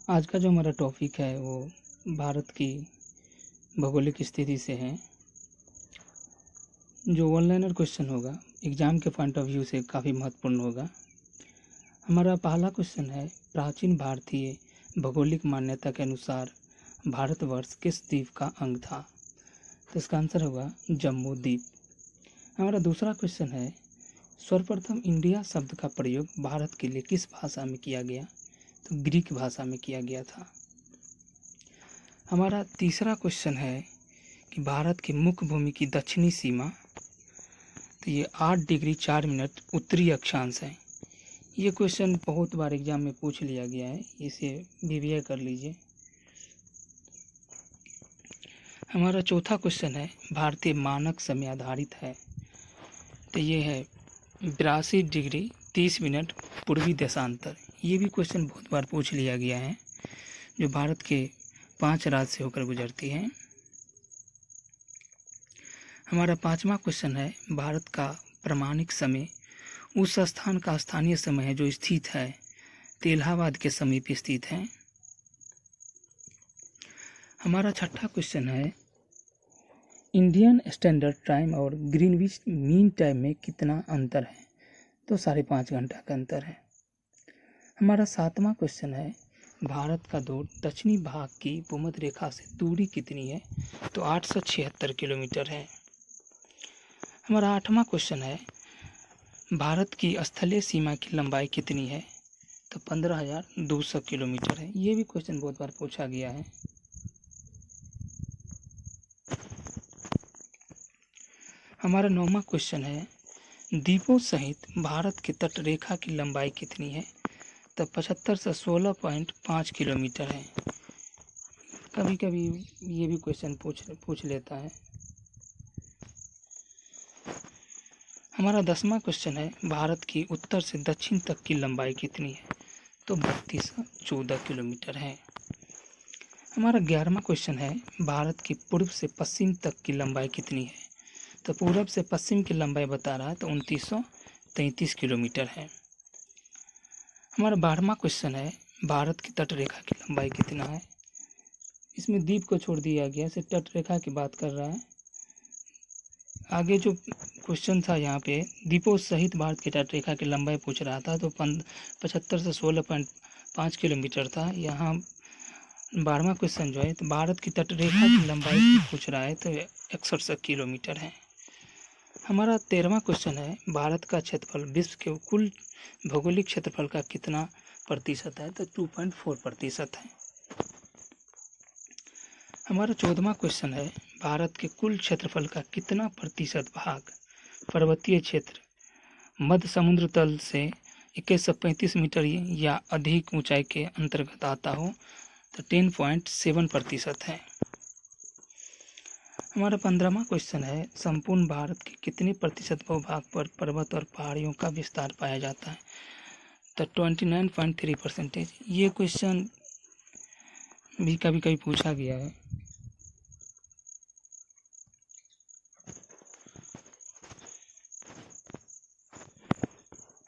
आज का जो हमारा टॉपिक है वो भारत की भौगोलिक स्थिति से है। जो ऑनलाइनर क्वेश्चन होगा एग्ज़ाम के पॉइंट ऑफ व्यू से काफ़ी महत्वपूर्ण होगा। हमारा पहला क्वेश्चन है, प्राचीन भारतीय भौगोलिक मान्यता के अनुसार भारतवर्ष किस द्वीप का अंग था? तो इसका आंसर होगा जम्बू द्वीप। हमारा दूसरा क्वेश्चन है, सर्वप्रथम इंडिया शब्द का प्रयोग भारत के लिए किस भाषा में किया गया? तो ग्रीक भाषा में किया गया था। हमारा तीसरा क्वेश्चन है कि भारत की मुख्य भूमि की दक्षिणी सीमा, तो ये 8 डिग्री 4 मिनट उत्तरी अक्षांश है। ये क्वेश्चन बहुत बार एग्जाम में पूछ लिया गया है, इसे रिवीजन कर लीजिए। हमारा चौथा क्वेश्चन है, भारतीय मानक समय आधारित है, तो ये है 82 डिग्री 30 मिनट पूर्वी देशांतर। ये भी क्वेश्चन बहुत बार पूछ लिया गया है, जो भारत के 5 राज्य से होकर गुजरती है। हमारा पांचवा क्वेश्चन है, भारत का प्रमाणिक समय उस स्थान का स्थानीय समय है जो स्थित है, तो इलाहाबाद के समीप स्थित है। हमारा छठा क्वेश्चन है, इंडियन स्टैंडर्ड टाइम और ग्रीनविच मीन टाइम में कितना अंतर है? तो 5.5 घंटा का अंतर है। हमारा सातवां क्वेश्चन है, भारत का दक्षिणी भाग की भूमध्य रेखा से दूरी कितनी है? तो 876 किलोमीटर है। हमारा आठवां क्वेश्चन है, भारत की स्थलीय सीमा की लंबाई कितनी है? तो 15,200 किलोमीटर है। ये भी क्वेश्चन बहुत बार पूछा गया है। हमारा 9वां क्वेश्चन है, द्वीपों सहित भारत की तट रेखा की लंबाई कितनी है? तो 75 से 16.5 किलोमीटर है। कभी कभी ये भी क्वेश्चन पूछ लेता है। हमारा 10वां क्वेश्चन है, भारत की उत्तर से दक्षिण तक की लंबाई कितनी है? तो 3214 किलोमीटर है। हमारा 11वां क्वेश्चन है, भारत की पूर्व से पश्चिम तक की लंबाई कितनी है? तो पूर्व से पश्चिम की लंबाई बता रहा है, तो 2933 किलोमीटर है। हमारा 12वां क्वेश्चन है, भारत की तट रेखा की लंबाई कितना है? इसमें द्वीप को छोड़ दिया गया, से तट रेखा की बात कर रहा है। आगे जो क्वेश्चन था यहाँ पे द्वीपों सहित भारत की तट रेखा की लंबाई पूछ रहा था, तो 75 से 16.5 किलोमीटर था। यहाँ 12वां क्वेश्चन जो है, तो भारत की तट रेखा की लंबाई पूछ रहा है, तो 61 किलोमीटर है। हमारा 13वां क्वेश्चन है, भारत का क्षेत्रफल विश्व के कुल भौगोलिक क्षेत्रफल का कितना प्रतिशत है? तो 2.4% है। हमारा 14वां क्वेश्चन है, भारत के कुल क्षेत्रफल का कितना प्रतिशत भाग पर्वतीय क्षेत्र मध्य समुद्र तल से 2135 मीटर या अधिक ऊंचाई के अंतर्गत आता हो? तो 10.7% है। हमारा 15वां क्वेश्चन है, संपूर्ण भारत के कितने प्रतिशत भूभाग पर पर्वत और पहाड़ियों का विस्तार पाया जाता है? तो 29.3%। ये क्वेश्चन भी कभी कभी पूछा गया है।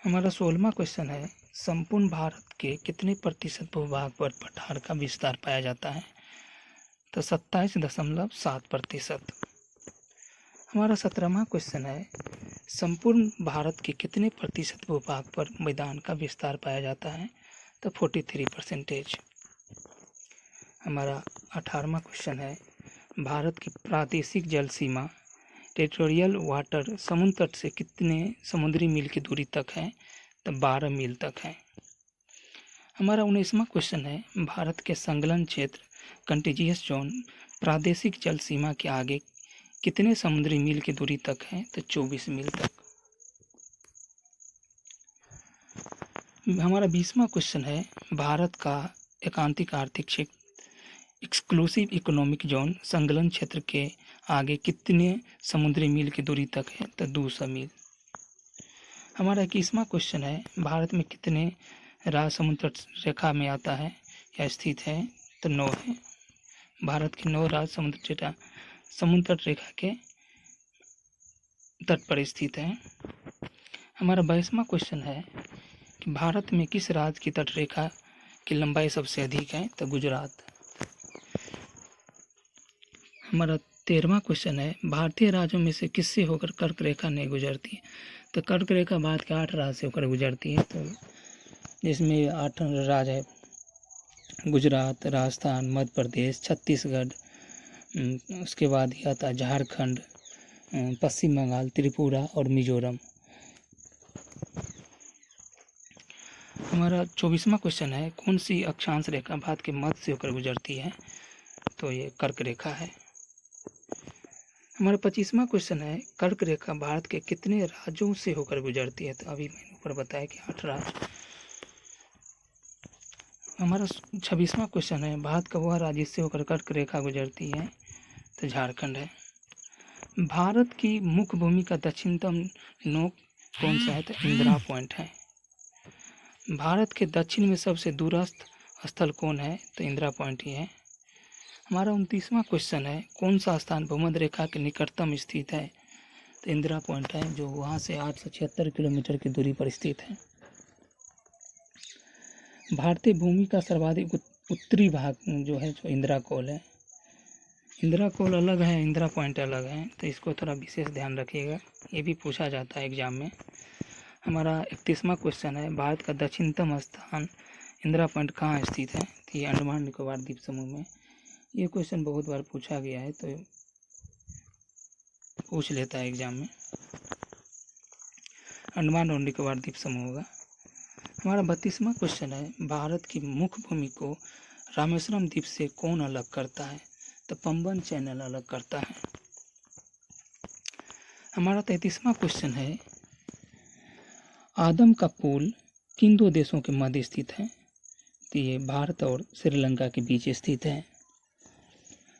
हमारा 16वां क्वेश्चन है, संपूर्ण भारत के कितने प्रतिशत भूभाग पर पठार का विस्तार पाया जाता है? तो 27.7%। हमारा 17वां क्वेश्चन है, संपूर्ण भारत के कितने प्रतिशत भूभाग पर मैदान का विस्तार पाया जाता है? तो 43%। हमारा 18वां क्वेश्चन है, भारत की प्रादेशिक जल सीमा टेरिटोरियल वाटर समुद्र तट से कितने समुद्री मील की दूरी तक है? तो 12 मील तक है। हमारा 19वां क्वेश्चन है, भारत के संलग्न क्षेत्र कंटिजियस जोन प्रादेशिक जल सीमा के आगे कितने समुद्री मील की दूरी तक है? तो 24 मील तक। हमारा 20वां क्वेश्चन है, भारत का एकांतिक आर्थिक क्षेत्र एक्सक्लूसिव इकोनॉमिक जोन संलग्न क्षेत्र के आगे कितने समुद्री मील की दूरी तक है? तो 200 मील। हमारा 21वां क्वेश्चन है, भारत में कितने राज्य समुद्र तट रेखा में आता है या स्थित है? तो 9 है। भारत के 9 राज्य समुद्र तट रेखा के तट पर स्थित है। हमारा 22वां क्वेश्चन है कि भारत में किस राज्य की तट रेखा की लंबाई सबसे अधिक है? तो गुजरात। हमारा 13वां क्वेश्चन है, भारतीय राज्यों में से किससे होकर कर्क रेखा नहीं गुजरती है? तो कर्क रेखा भारत के 8 राज्य से होकर गुजरती है, तो जिसमें 8 राज्य है, गुजरात, राजस्थान, मध्य प्रदेश, छत्तीसगढ़, उसके बाद ही आता है झारखंड, पश्चिम बंगाल, त्रिपुरा और मिजोरम। हमारा 24वां क्वेश्चन है, कौन सी अक्षांश रेखा भारत के मध्य से होकर गुजरती है? तो ये कर्क रेखा है। हमारा 25वां क्वेश्चन है, कर्क रेखा भारत के कितने राज्यों से होकर गुजरती है? तो अभी मैंने ऊपर बताया कि 8 राज्य। हमारा 26वां क्वेश्चन है, भारत का वह राज्य जिससे होकर कर्क रेखा गुजरती है? तो झारखंड है। भारत की मुख्य भूमि का दक्षिणतम नोक कौन सा है? तो इंदिरा पॉइंट है। भारत के दक्षिण में सबसे दूरस्थ स्थल कौन है? तो इंदिरा पॉइंट ही है। हमारा 29वां क्वेश्चन है, कौन सा स्थान भूमध्य रेखा के निकटतम स्थित है? तो इंदिरा पॉइंट है, जो वहाँ से 876 किलोमीटर की दूरी पर स्थित है। भारतीय भूमि का सर्वाधिक उत्तरी भाग जो है जो इंदिरा कोल है। इंदिरा कोल अलग है, इंदिरा पॉइंट अलग है, तो इसको थोड़ा विशेष ध्यान रखिएगा, ये भी पूछा जाता है एग्जाम में। हमारा 31वां क्वेश्चन है, भारत का दक्षिणतम स्थान इंदिरा पॉइंट कहाँ स्थित है? तो ये अंडमान निकोबार द्वीप समूह में। ये क्वेश्चन बहुत बार पूछा गया है, तो पूछ लेता है एग्जाम में। अंडमान और निकोबार द्वीप समूह होगा। हमारा 32वां क्वेश्चन है, भारत की मुख्य भूमि को रामेश्वरम द्वीप से कौन अलग करता है? तो पंबन चैनल अलग करता है। हमारा 33वां क्वेश्चन है, आदम का पुल किन दो देशों के मध्य स्थित है? तो ये भारत और श्रीलंका के बीच स्थित है।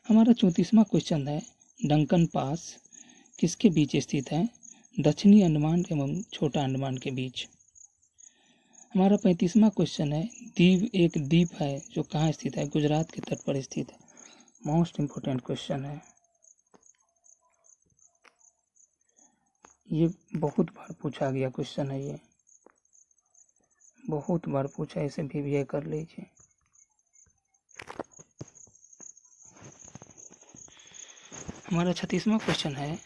हमारा 34वां क्वेश्चन है, डंकन पास किसके बीच स्थित है? दक्षिणी अंडमान एवं छोटा अंडमान के बीच। हमारा 35वां क्वेश्चन है, दीव एक द्वीप है जो कहाँ स्थित है? गुजरात के तट पर स्थित है। मोस्ट इम्पोर्टेंट क्वेश्चन है, ये बहुत बार पूछा गया क्वेश्चन है, ये बहुत बार पूछा, इसे भी कर लीजिए। हमारा 36वां क्वेश्चन है,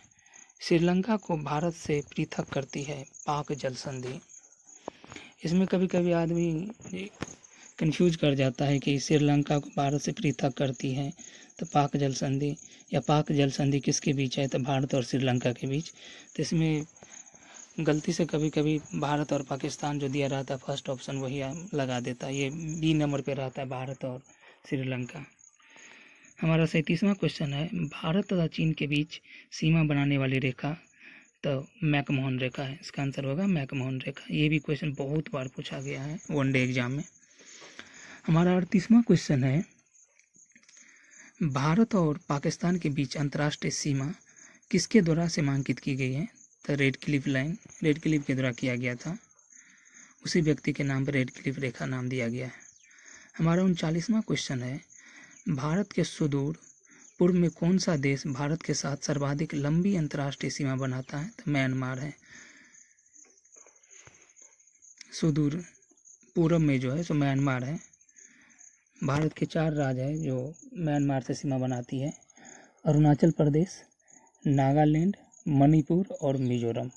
श्रीलंका को भारत से पृथक करती है पाक जल संधि। इसमें कभी कभी आदमी कंफ्यूज कर जाता है कि श्रीलंका को भारत से पृथक करती है तो पाक जल संधि, या पाक जल संधि किसके बीच है? तो भारत और श्रीलंका के बीच। तो इसमें गलती से कभी कभी भारत और पाकिस्तान जो दिया रहता है फर्स्ट ऑप्शन वही लगा देता है, ये बी नंबर पे रहता है भारत और श्रीलंका। हमारा 37वां क्वेश्चन है, भारत तथा चीन के बीच सीमा बनाने वाली रेखा? तो मैकमोहन रेखा है, इसका आंसर होगा मैकमोहन रेखा। ये भी क्वेश्चन बहुत बार पूछा गया है वनडे एग्जाम में। हमारा 38वां क्वेश्चन है, भारत और पाकिस्तान के बीच अंतर्राष्ट्रीय सीमा किसके द्वारा सीमांकित की गई है? तो red Cliff line, red Cliff के द्वारा किया गया था, उसी व्यक्ति के नाम पर रेड क्लिफ रेखा नाम दिया गया है। हमारा 39वां क्वेश्चन है, भारत के सुदूर पूर्व में कौन सा देश भारत के साथ सर्वाधिक लंबी अंतर्राष्ट्रीय सीमा बनाता है? तो म्यांमार है। सुदूर पूर्व में जो है सो म्यांमार है। भारत के 4 राज्य है जो म्यांमार से सीमा बनाती है, अरुणाचल प्रदेश, नागालैंड, मणिपुर और मिजोरम।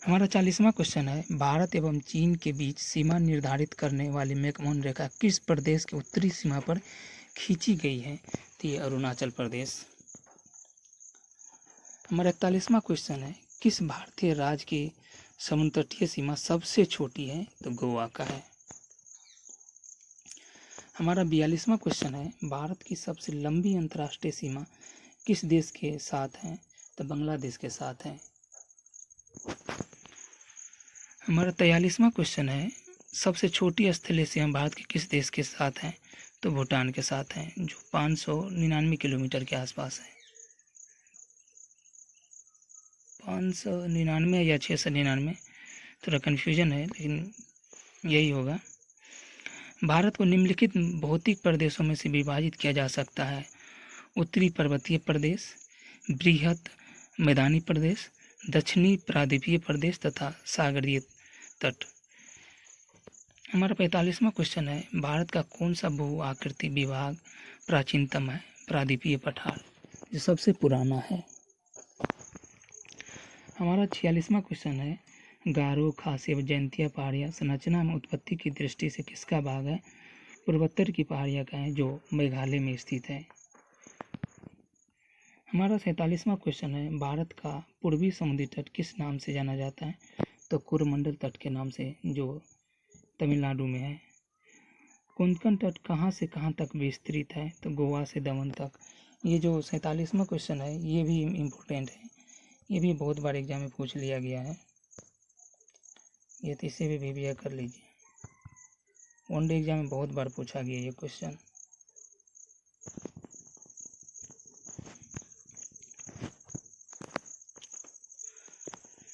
हमारा 40वां क्वेश्चन है, भारत एवं चीन के बीच सीमा निर्धारित करने वाली मैकमोहन रेखा किस प्रदेश की उत्तरी सीमा पर खींची गई है? तो ये अरुणाचल प्रदेश। हमारा 41वां क्वेश्चन है, किस भारतीय राज्य की समुद्र तटीय सीमा सबसे छोटी है? तो गोवा का है। हमारा 42वां क्वेश्चन है, भारत की सबसे लंबी अंतर्राष्ट्रीय सीमा किस देश के साथ है? तो बांग्लादेश के साथ है। हमारा 43वां क्वेश्चन है, सबसे छोटी स्थलीय सीमा भारत के किस देश के साथ है? तो भूटान के साथ है, जो 599 किलोमीटर के आसपास है। 599 या 699, थोड़ा कन्फ्यूजन है लेकिन यही होगा। भारत को निम्नलिखित भौतिक प्रदेशों में से विभाजित किया जा सकता है: उत्तरी पर्वतीय प्रदेश, बृहत मैदानी प्रदेश, दक्षिणी प्रायद्वीपीय प्रदेश तथा सागरीय तट। हमारा 45वां क्वेश्चन है, भारत का कौन सा भू आकृति विभाग प्राचीनतम है? प्रादीपीय पठार जो सबसे पुराना है। हमारा 46वां क्वेश्चन है, गारो, खासी व जयंतिया पहाड़ियाँ संरचना में उत्पत्ति की दृष्टि से किसका भाग है? पूर्वोत्तर की पहाड़ियाँ का है जो मेघालय में स्थित है। हमारा 47वां क्वेश्चन है, भारत का पूर्वी समुद्री तट किस नाम से जाना जाता है? तो कोरोमंडल तट के नाम से, जो तमिलनाडु में है। कोंकण तट कहाँ से कहाँ तक विस्तृत है? तो गोवा से दमन तक। ये जो 47वां क्वेश्चन है ये भी इम्पोर्टेंट है, ये भी बहुत बार एग्जाम में पूछ लिया गया है, ये तो इसे भी रिवीजन कर लीजिए, वनडे एग्जाम में बहुत बार पूछा गया ये क्वेश्चन।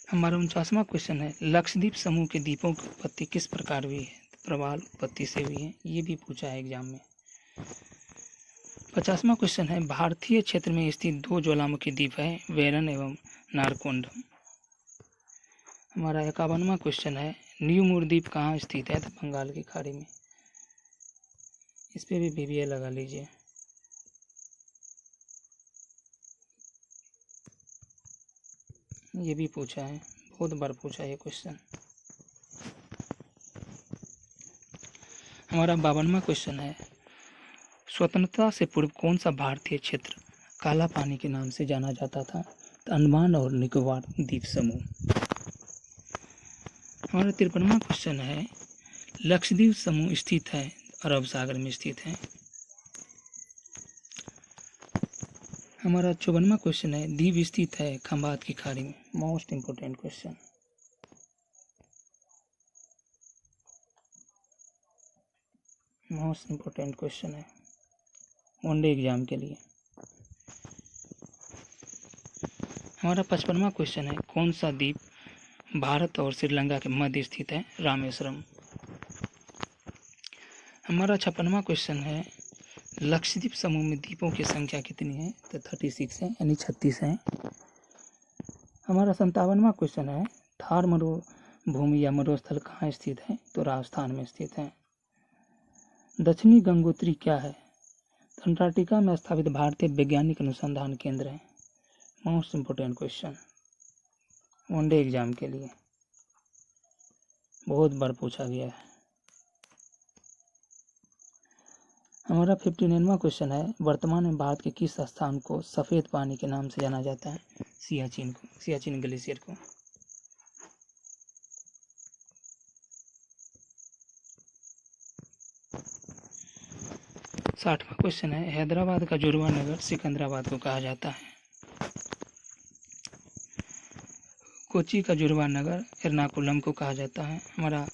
हमारा 49वां क्वेश्चन है, लक्षद्वीप समूह के द्वीपों की उत्पत्ति किस प्रकार हुई है? प्रवाल उत्पत्ति से हुई है, ये भी पूछा है एग्जाम में। 50वां क्वेश्चन है, भारतीय क्षेत्र में स्थित 2 ज्वालामुखी द्वीप है, वेरन एवं नारकोंडम। हमारा 51वां क्वेश्चन है, न्यू मूर द्वीप कहाँ स्थित है? तो बंगाल की खाड़ी में, इस पे भी बीबीए लगा लीजिए। ये भी पूछा है, बहुत बार पूछा है ये क्वेश्चन। हमारा 52वां क्वेश्चन है, स्वतंत्रता से पूर्व कौन सा भारतीय क्षेत्र काला पानी के नाम से जाना जाता था? तो अंडमान और निकोबार द्वीप समूह। हमारा 53वां क्वेश्चन है, लक्षद्वीप समूह स्थित है अरब सागर में स्थित है। हमारा 54वां क्वेश्चन है, द्वीप स्थित है खंबात की खाड़ी में। Most important question. Most important question है वनडे एग्जाम के लिए। हमारा 55वां क्वेश्चन है, कौन सा द्वीप भारत और श्रीलंका के मध्य स्थित है? रामेश्वरम। हमारा 56वां क्वेश्चन है, लक्षद्वीप समूह में द्वीपों की संख्या कितनी है? तो 36 है, यानी 36 है। हमारा 57वां क्वेश्चन है, थार मरुभूमि या मरुस्थल कहाँ स्थित है? तो राजस्थान में स्थित है। दक्षिणी गंगोत्री क्या है? तो अंटार्कटिका में स्थापित भारतीय वैज्ञानिक अनुसंधान केंद्र है। Most important question one day exam के लिए, बहुत बार पूछा गया है। हमारा 59वां क्वेश्चन है, वर्तमान में भारत के किस स्थान को सफ़ेद पानी के नाम से जाना जाता है? सियाचिन को, सियाचिन ग्लेशियर को। 60वां क्वेश्चन है, हैदराबाद का जुड़वा नगर सिकंदराबाद को कहा जाता है। कोची का जुड़वा नगर एर्नाकुलम को कहा जाता है। हमारा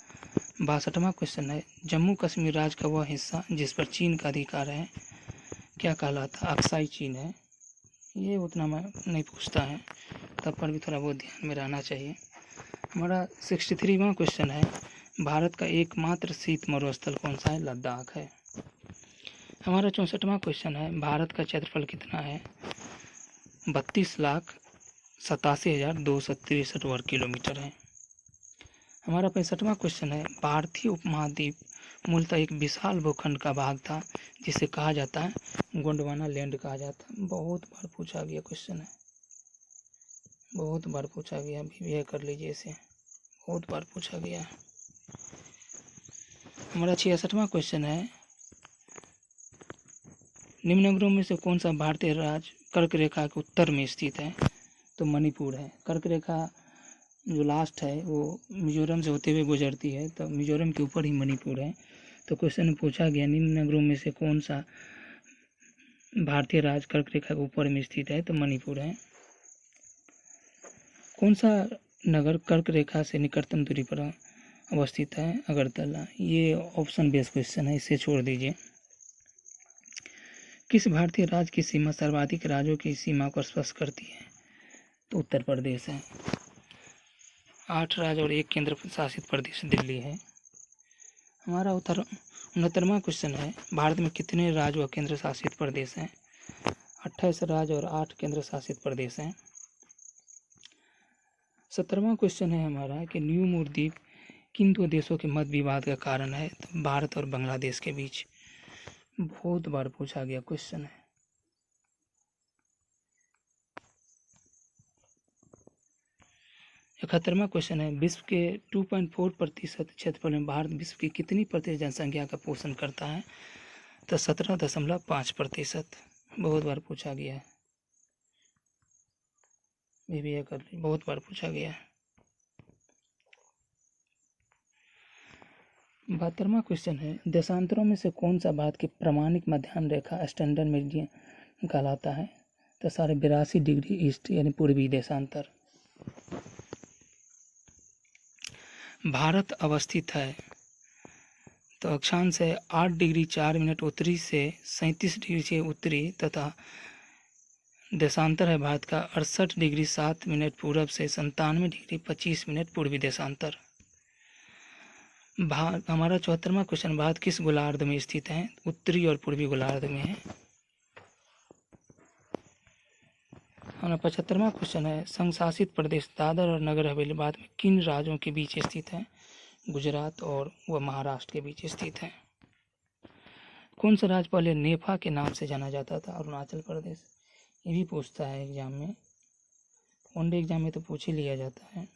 62वां क्वेश्चन है, जम्मू कश्मीर राज्य का वह हिस्सा जिस पर चीन का अधिकार है क्या कहलाता? अक्साई चीन है। ये उतना मैं नहीं पूछता है, तब पर भी थोड़ा बहुत ध्यान में रहना चाहिए। हमारा 63वां क्वेश्चन है, भारत का एकमात्र शीत मरुस्थल कौन सा है? लद्दाख है। हमारा 64वां क्वेश्चन है, भारत का क्षेत्रफल कितना है? 32,87,263 वर्ग किलोमीटर है। हमारा 65वां क्वेश्चन है, भारतीय उपमहाद्वीप मूलतः एक विशाल भूखंड का भाग था जिसे कहा जाता है गोंडवाना लैंड कहा जाता है। बहुत बार पूछा गया क्वेश्चन है, बहुत बार पूछा गया, भी कर लीजिए इसे, बहुत बार पूछा गया है। हमारा 66वां क्वेश्चन है, निम्नलिखितों में से कौन सा भारतीय राज्य कर्क रेखा के उत्तर में स्थित है? तो मणिपुर है। कर्क रेखा जो लास्ट है वो मिजोरम से होते हुए गुजरती है, तो मिजोरम के ऊपर ही मणिपुर है। तो क्वेश्चन में पूछा गया, निम्नलिखितों में से कौन सा भारतीय राज्य कर्क रेखा के ऊपर में स्थित है? तो मणिपुर है। कौन सा नगर कर्क रेखा से निकटतम दूरी पर अवस्थित है? अगरतला। ये ऑप्शन बेस्ड क्वेश्चन है, इसे छोड़ दीजिए। किस भारतीय राज्य की सीमा सर्वाधिक राज्यों की सीमा को स्पर्श करती है? तो उत्तर प्रदेश है। 8 राज्य और 1 केंद्र शासित प्रदेश दिल्ली है। हमारा 69वां क्वेश्चन है, भारत में कितने राज्य व केंद्र शासित प्रदेश हैं? 28 राज्य और 8 केंद्र शासित प्रदेश हैं। 70वां क्वेश्चन है हमारा कि न्यू मूर द्वीप किन दो देशों के मत विवाद का कारण है? तो भारत और बांग्लादेश के बीच। बहुत बार पूछा गया क्वेश्चन है। 71वां क्वेश्चन है, विश्व के 2.4% क्षेत्रफल में भारत विश्व की कितनी प्रतिशत जनसंख्या का पोषण करता है? तो 17.5%। बहुत बार पूछा गया है, ये कर ली, बहुत बार पूछा गया है। 72वां क्वेश्चन है, देशांतरों में से कौन सा भारत की प्रमाणिक मध्याह्न रेखा स्टैंडर्ड मेरिडियन कहलाता है? तो 82.5 डिग्री ईस्ट यानी पूर्वी देशांतर। भारत अवस्थित है तो अक्षांश है 8 डिग्री 4 मिनट उत्तरी से 37 डिग्री से उत्तरी तथा देशांतर है भारत का 68 डिग्री 7 मिनट पूरब से 97 डिग्री 25 मिनट पूर्वी देशांतर। हमारा 74वां क्वेश्चन, भारत किस गोलार्ध में स्थित है? उत्तरी और पूर्वी गोलार्ध में है। हमारा 75वां क्वेश्चन है, संघ शासित प्रदेश दादर और नगर हवेली भारत में किन राज्यों के बीच स्थित है? गुजरात और वह महाराष्ट्र के बीच स्थित है। कौन सा राज्य पहले नेफा के नाम से जाना जाता था? अरुणाचल प्रदेश। ये भी पूछता है एग्जाम में, वनडे एग्जाम में तो पूछ ही लिया जाता है।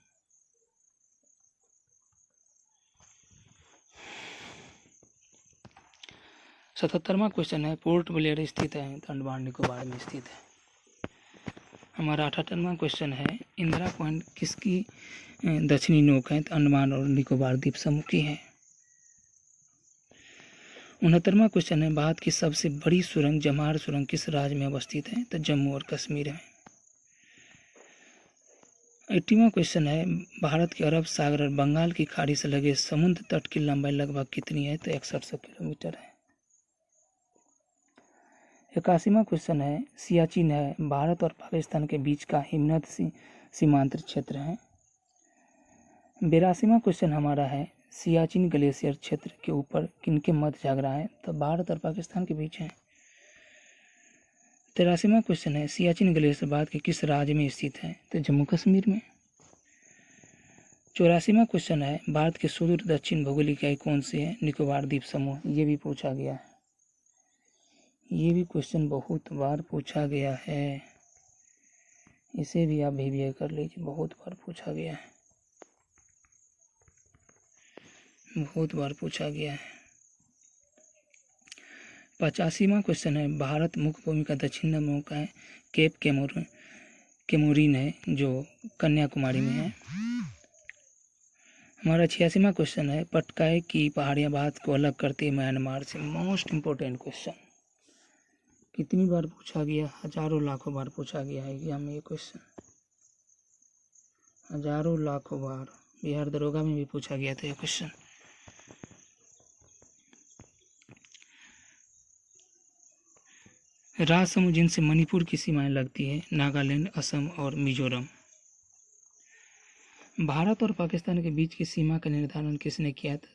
सतहत्तरवां क्वेश्चन है, पोर्ट ब्लेयर स्थित है तो अंडमान निकोबार में स्थित है। हमारा 78वां क्वेश्चन है, इंदिरा पॉइंट किसकी दक्षिणी नोक है? तो अंडमान और निकोबार द्वीप समूह की है। 69वां क्वेश्चन है, भारत की सबसे बड़ी सुरंग जमार सुरंग किस राज्य में अवस्थित है? तो जम्मू और कश्मीर है। 80वां क्वेश्चन है, भारत के अरब सागर और बंगाल की खाड़ी से लगे समुद्र तट की लंबाई लगभग कितनी है? तो 6100 किलोमीटर है। 81वां क्वेश्चन है, सियाचिन है भारत और पाकिस्तान के बीच का हिमनद सीमांत क्षेत्र है। 82वां क्वेश्चन हमारा है, सियाचिन ग्लेशियर क्षेत्र के ऊपर किनके मध्य जाग रहा है? तो भारत और पाकिस्तान के बीच है। 83वां क्वेश्चन है, सियाचिन ग्लेशियर भारत के किस राज्य में स्थित है? तो जम्मू कश्मीर में। 84वां क्वेश्चन है, भारत के सुदूर दक्षिण भौगोलिक इकाई कौन सी है? निकोबार द्वीप समूह। ये भी पूछा गया है, ये भी क्वेश्चन बहुत बार पूछा गया है, इसे भी आप भी कर लीजिए, बहुत बार पूछा गया है, बहुत बार पूछा गया है। 85वां क्वेश्चन है, भारत मुख्य भूमि का दक्षिण मौका है केप केमोरिन है जो कन्याकुमारी में है। हमारा 86वां क्वेश्चन है, पटकाई की पहाड़ियाँ भारत को अलग करती है म्यांमार से। मोस्ट इम्पोर्टेंट क्वेश्चन, कितनी बार पूछा गया? हजारों लाखों बार पूछा गया है एग्जाम में ये क्वेश्चन, हजारों लाखों बार। बिहार दरोगा में भी पूछा गया था ये क्वेश्चन। राज समूह जिनसे मणिपुर की सीमाएं लगती है, नागालैंड, असम और मिजोरम। भारत और पाकिस्तान के बीच की सीमा का निर्धारण किसने किया था?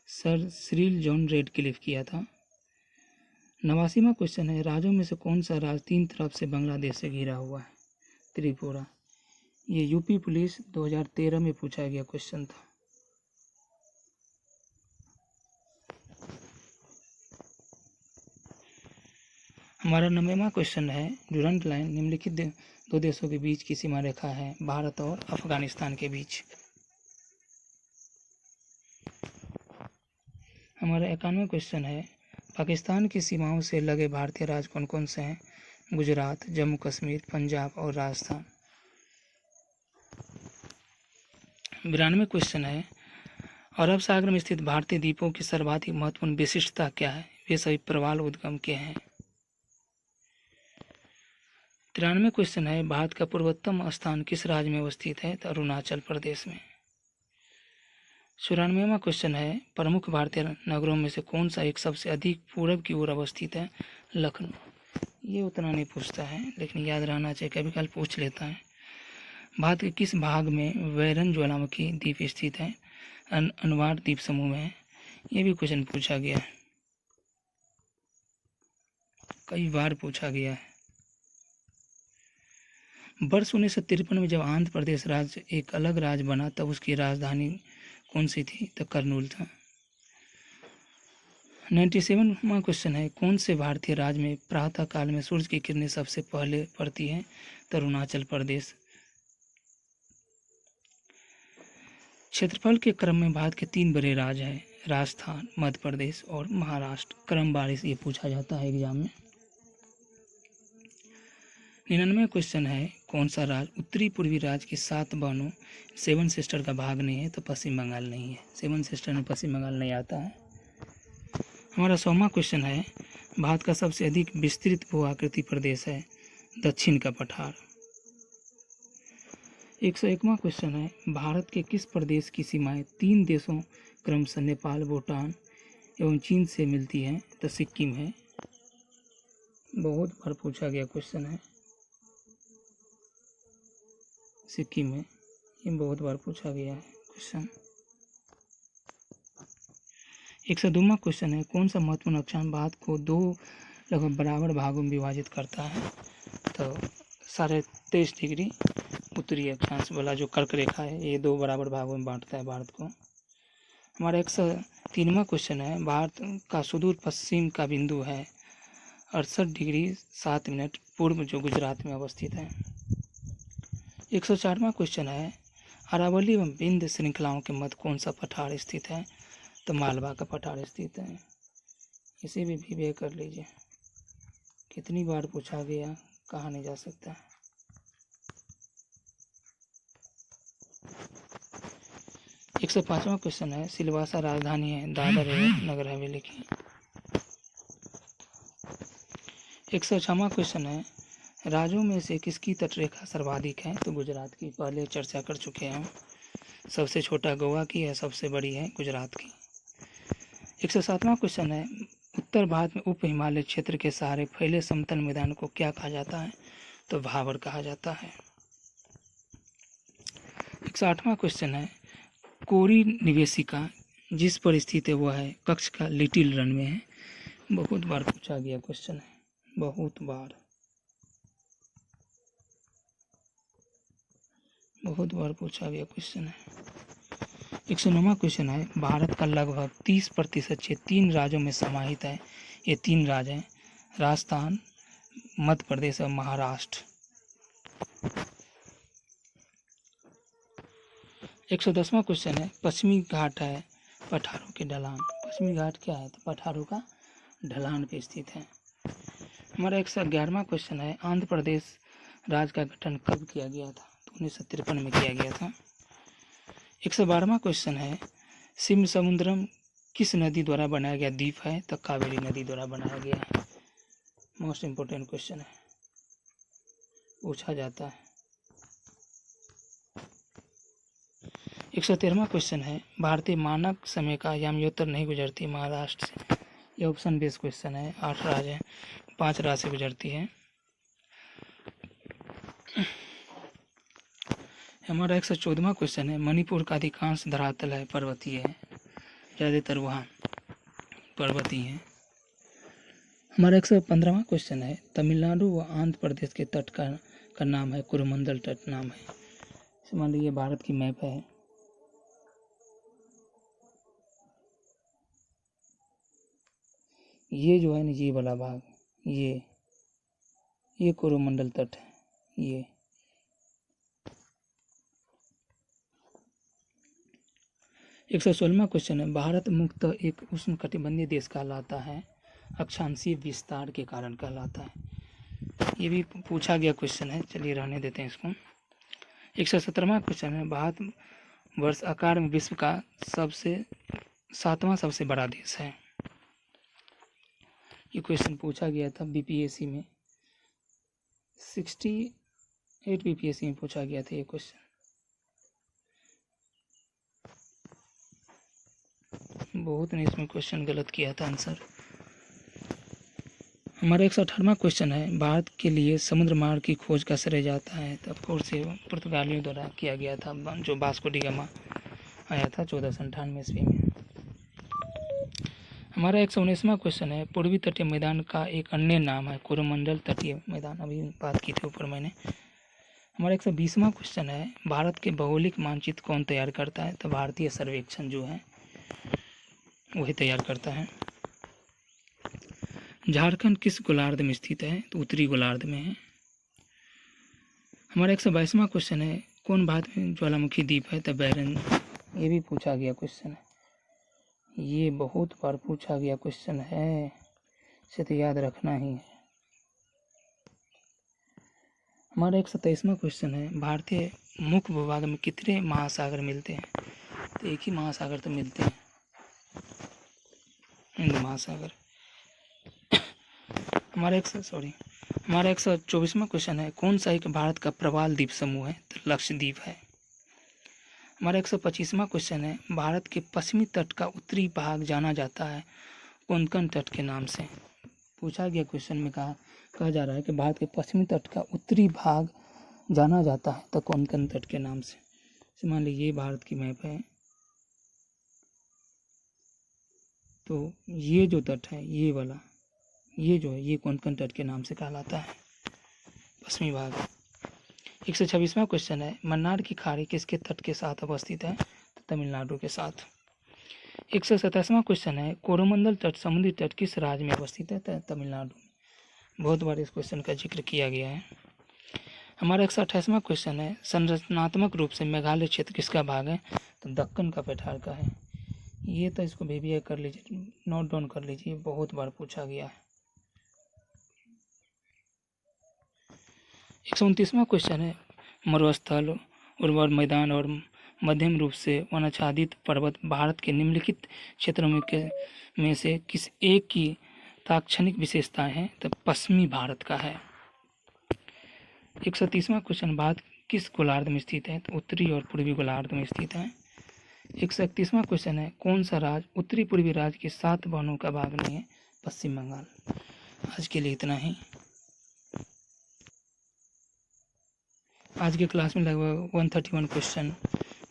सर सिरिल जॉन रेडक्लिफ किया था। 89वां क्वेश्चन है, राज्यों में से कौन सा राज्य तीन तरफ से बांग्लादेश से घिरा हुआ है? त्रिपुरा। ये यूपी पुलिस 2013 में पूछा गया क्वेश्चन था। हमारा 90वां क्वेश्चन है, डुरंट लाइन निम्नलिखित दो देशों के बीच की सीमा रेखा है, भारत और अफगानिस्तान के बीच। हमारा 91वां क्वेश्चन है, पाकिस्तान की सीमाओं से लगे भारतीय राज्य कौन कौन से हैं? गुजरात, जम्मू कश्मीर, पंजाब और राजस्थान। 92वां क्वेश्चन है, अरब सागर में स्थित भारतीय द्वीपों की सर्वाधिक महत्वपूर्ण विशिष्टता क्या है? वे सभी प्रवाल उद्गम के हैं। 93वां क्वेश्चन है, भारत का पूर्वोत्तम स्थान किस राज्य में अवस्थित है? तो अरुणाचल प्रदेश में। 94वां क्वेश्चन है, प्रमुख भारतीय नगरों में से कौन सा एक सबसे अधिक पूरब की ओर अवस्थित है? लखनऊ। ये उतना नहीं पूछता है लेकिन याद रहना चाहिए, कभी कल पूछ लेता है। भारत के किस भाग में वैरन ज्वालामुखी द्वीप स्थित है? अनवार द्वीप समूह में है। ये भी क्वेश्चन पूछा गया है, कई बार पूछा गया है। वर्ष 1953 में जब आंध्र प्रदेश राज्य एक अलग राज्य बना तब उसकी राजधानी कौन सी थी? तो कर्नूल था। 97वां क्वेश्चन है, कौन से भारतीय राज्य में प्रातः काल में सूर्य की किरणें सबसे पहले पड़ती हैं? तो अरुणाचल प्रदेश। क्षेत्रफल के क्रम में भारत के 3 बड़े राज्य हैं, राजस्थान, मध्य प्रदेश और महाराष्ट्र। क्रमवार ये पूछा जाता है एग्जाम में। 99वां क्वेश्चन है, कौन सा राज्य उत्तरी पूर्वी राज्य की 7 बहनों 7 सिस्टर का भाग नहीं है? तो पश्चिम बंगाल नहीं है। 7 सिस्टर में पश्चिम बंगाल नहीं आता है। हमारा 100वां क्वेश्चन है, भारत का सबसे अधिक विस्तृत भू आकृति प्रदेश है? दक्षिण का पठार। 101वां क्वेश्चन है, भारत के किस प्रदेश की सीमाएं 3 देशों क्रमशः नेपाल, भूटान एवं चीन से मिलती हैं? तो सिक्किम है। बहुत बार पूछा गया क्वेश्चन है, सिक्किम है, ये बहुत बार पूछा गया है क्वेश्चन। 102वां क्वेश्चन है, कौन सा महत्वपूर्ण अक्षांश भारत को 2 लगभग बराबर भागों में विभाजित करता है? तो 23.5 डिग्री उत्तरी अक्षांश वाला जो कर्क रेखा है, ये 2 बराबर भागों में बांटता है भारत को। हमारा 103वां क्वेश्चन है, भारत का सुदूर पश्चिम का बिंदु है 68 डिग्री 7 मिनट पूर्व, जो गुजरात में अवस्थित है। 104वां क्वेश्चन है, अरावली एवं विंध्य श्रृंखलाओं के मध्य कौन सा पठार स्थित है? तो मालवा का पठार स्थित है। इसे भी विवेक कर लीजिए, कितनी बार पूछा गया, कहा नहीं जा सकता। 105वां क्वेश्चन है, सिलवासा राजधानी है दादर एवं नगर हवेली की। 106वां क्वेश्चन है, राज्यों में से किसकी तटरेखा सर्वाधिक है? तो गुजरात की, पहले चर्चा कर चुके हैं हम। सबसे छोटा गोवा की है, सबसे बड़ी है गुजरात की। 107वां क्वेश्चन है, उत्तर भारत में उप हिमालय क्षेत्र के सहारे फैले समतल मैदान को क्या कहा जाता है? तो भावर कहा जाता है। 108वां क्वेश्चन है, कोरी निवेशिका जिस पर स्थित है वह है कक्ष का लिटिल रन में है। बहुत बार पूछा गया क्वेश्चन है, बहुत बार पूछा गया क्वेश्चन है। 109वां क्वेश्चन है, भारत का लगभग 30% क्षेत्र 3 राज्यों में समाहित है। ये 3 राज्य हैं, राजस्थान, मध्य प्रदेश और महाराष्ट्र। 110वां क्वेश्चन है, पश्चिमी घाट है पठारों के ढलान। पश्चिमी घाट क्या है? तो पठारों का ढलान पे स्थित है। हमारा 111वां क्वेश्चन है, आंध्र प्रदेश राज्य का गठन कब किया गया था? तो 1953 में किया गया था। 112वां क्वेश्चन है, शिव समुद्रम किस नदी द्वारा बनाया गया द्वीप है? तो कावेरी नदी द्वारा बनाया गया है। मोस्ट इम्पोर्टेंट क्वेश्चन है, पूछा जाता है। 113वां क्वेश्चन है, भारतीय मानक समय का यामयोत्तर नहीं गुजरती महाराष्ट्र से। ये ऑप्शन बेस्ड क्वेश्चन है, 8 राज्य है, 5 राज्य से गुजरती है। हमारा 114वां क्वेश्चन है, मणिपुर का अधिकांश धरातल है पर्वतीय है, ज़्यादातर वहाँ पर्वतीय है। हमारा 115वां क्वेश्चन है, तमिलनाडु व आंध्र प्रदेश के तट का नाम है कोरोमंडल तट नाम है। मान लीजिए भारत की मैप है, ये जो है ना, ये वाला भाग, ये कोरोमंडल तट है। ये 116वां क्वेश्चन है, भारत मुख्यतः एक उष्णकटिबंधीय देश कहलाता है, अक्षांशीय विस्तार के कारण कहलाता है। ये भी पूछा गया क्वेश्चन है, चलिए रहने देते हैं इसको। 117वां क्वेश्चन है, भारत वर्ष आकार में विश्व का 7वां सबसे बड़ा देश है। ये क्वेश्चन पूछा गया था बीपीएससी में, 68 बीपीएससी में पूछा गया था ये क्वेश्चन। बहुत ने इसमें क्वेश्चन गलत किया था आंसर। हमारा 118वां क्वेश्चन है, भारत के लिए समुद्र मार्ग की खोज का श्रेय जाता है? तो ऑफकोर्स पुर्तगालियों द्वारा किया गया था, जो वास्को डी गामा आया था 1498 ईस्वी में। हमारा 119वां क्वेश्चन है, पूर्वी तटीय मैदान का एक अन्य नाम है कोरोमंडल तटीय मैदान। अभी बात की थी ऊपर मैंने। हमारा 120वां क्वेश्चन है, भारत के भौगोलिक मानचित्र कौन तैयार करता है? तो भारतीय सर्वेक्षण जो है वही तैयार करता है। झारखंड किस गोलार्ध में स्थित है? तो उत्तरी गोलार्ध में है। हमारा 122वां क्वेश्चन है, कौन भारत में ज्वालामुखी द्वीप है? तो बैरन। ये भी पूछा गया क्वेश्चन है, ये बहुत बार पूछा गया क्वेश्चन है, इसे तो याद रखना ही है। हमारा 127वां क्वेश्चन है, भारतीय मुख्य भूभाग में कितने महासागर मिलते हैं? तो एक ही महासागर तो मिलते हैं, हिंद महासागर। हमारा 124वां क्वेश्चन है, कौन सा एक भारत का प्रवाल द्वीप समूह है? तो लक्षद्वीप है। हमारा 125वां क्वेश्चन है, भारत के पश्चिमी तट का उत्तरी भाग जाना जाता है कोंकण तट के नाम से? पूछा गया क्वेश्चन में कहा जा रहा है कि भारत के पश्चिमी तट का उत्तरी भाग जाना जाता है तो कोंकण तट के नाम से। मान लीजिए ये भारत की मैप है, तो ये जो तट है ये वाला, ये जो है ये कोंकण तट के नाम से कहलाता है, पश्चिमी भाग। 126वां क्वेश्चन है, मन्नार की खाड़ी किसके तट के साथ अवस्थित है? तो तमिलनाडु के साथ। 127वां क्वेश्चन है, कोरोमंडल तट समुद्री तट किस राज्य में अवस्थित है? तो तमिलनाडु में। बहुत बार इस क्वेश्चन का जिक्र किया गया है। हमारा 128वां क्वेश्चन है, संरचनात्मक रूप से मेघालय क्षेत्र किसका भाग है? तो दक्कन का पठार का है। ये तो इसको भी कर लीजिए, नोट डाउन कर लीजिए, बहुत बार पूछा गया है। 129वां क्वेश्चन है, मरुस्थल, उर्वर मैदान और मध्यम रूप से वनाच्छादित पर्वत भारत के निम्नलिखित क्षेत्रों में से किस एक की ताक्षणिक विशेषताएं हैं? तो पश्चिमी भारत का है। 130वां क्वेश्चन, भारत किस गोलार्ध में स्थित है? तो उत्तरी और पूर्वी गोलार्ध में स्थित है। 131वां क्वेश्चन है, कौन सा राज्य उत्तरी पूर्वी राज्य के 7 वनों का भाग नहीं है? पश्चिम बंगाल। आज के लिए इतना ही। आज के क्लास में लगभग 131 क्वेश्चन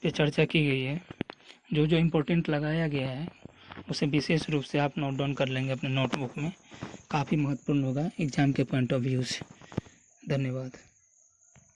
पे चर्चा की गई है। जो जो इम्पोर्टेंट लगाया गया है उसे विशेष रूप से आप नोट डाउन कर लेंगे अपने नोटबुक में, काफ़ी महत्वपूर्ण होगा एग्ज़ाम के पॉइंट ऑफ व्यू से। धन्यवाद।